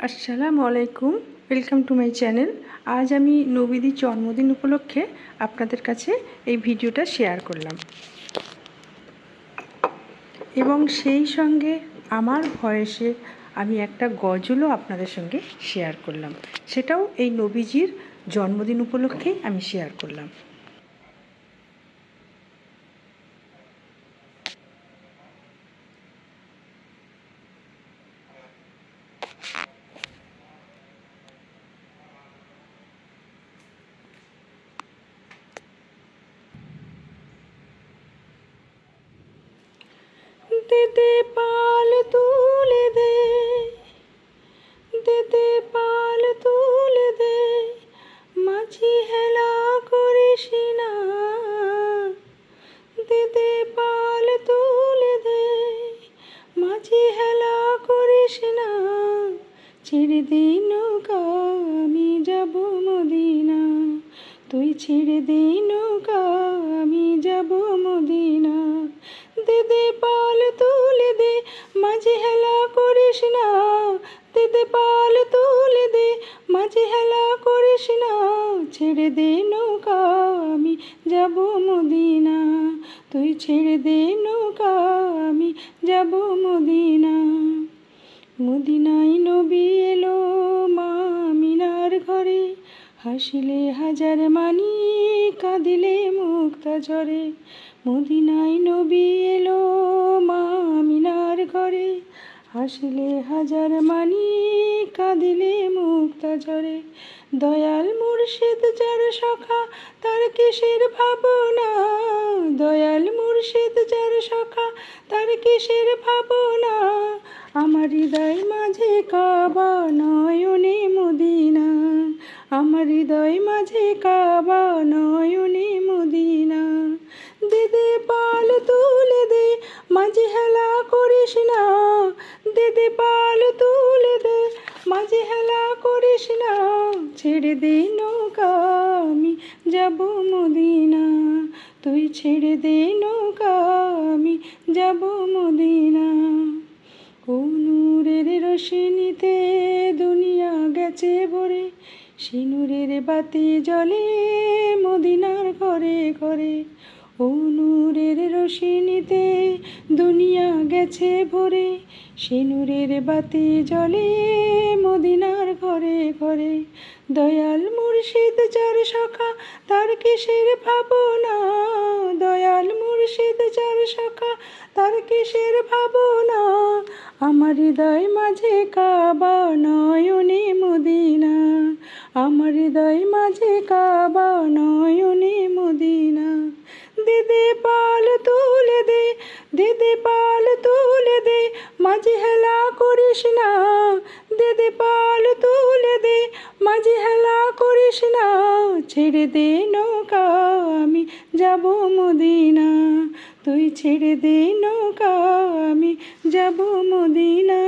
আসসালামু আলাইকুম, welcome to my channel. আজ আমি নবীদির জন্মদিন উপলক্ষে আপনাদের কাছে এই ভিডিওটা শেয়ার করলাম এবং সেই সঙ্গে আমার ভয়েসে আমি একটা গজলও আপনাদের সঙ্গে শেয়ার করলাম। সেটাও এই নবীজির জন্মদিন উপলক্ষেই আমি শেয়ার করলাম। दे पाल तुले दे पाल तुले दे माझी हेला करिस ना दे पाल तुले दे माझी हेला करिस ना ছেড়ে দে নৌকা আমি যাব মদিনা তুই ছেড়ে দে নৌকা আমি যাব মদিনা দে পাল তুলে দে মাঝে হেলা করিস না দে পাল তুলে দে মাঝে হেলা করিস না ছেড়ে দে নৌকা আমি যাব মদিনা তুই ছেড়ে দে নৌকা আমি যাব মদিনা মদিনায় নবী এলো মা আমিনার ঘরে হাসিলে হাজার মানি কাঁদিলে মুক্তা ঝরে মদিনায় নবী এলো মা আমিনার ঘরে হাসিলে হাজার মানি কাঁদিলে মুক্তা ঝরে দয়াল মুর্শিদ যার সখা তার কিসের ভাবনা দয়াল মুর্শিদ যার সখা তার কিসের ভাবনা আমার হৃদয় মাঝে কাবা নয়নে মদিনা আমার হৃদয় মাঝে কাবা নয়নে মদিনা দে পাল তুলে দে মাঝে হেলা করিস না দে পাল তুলে দে মাঝে হেলা করিস না ছেড়ে দে নৌকা আমি যাব মদিনা তুই ছেড়ে দে নৌকা আমি যাব মদিনা ও নূরের রোশনীতে দুনিয়া গেছে ভরে সে নূরের বাতি জ্বলে মদিনার ঘরে ঘরে ও নূরের রোশনীতে দুনিয়া গেছে ভরে সে নূরের বাতি জ্বলে মদিনার ঘরে ঘরে দয়াল মুর্শিদ যার সখা তার কিসের ভাবনা দয়াল মুর্শিদ যার সখা তার কিসের ভাবনা আমার হৃদয় মাঝে কাবা নয়নে মদিনা আমার হৃদয় মাঝে কাবা নয়নে মদিনা দে পাল তুলে দে পাল তুলে দে মাঝে হেলা করিস না দে পাল তুলে দে মাঝে হেলা করিস না ছেড়ে দে নৌকা আমি যাব মদিনা তুই ছেড়ে দে নৌকা আমি যাব মদিনা।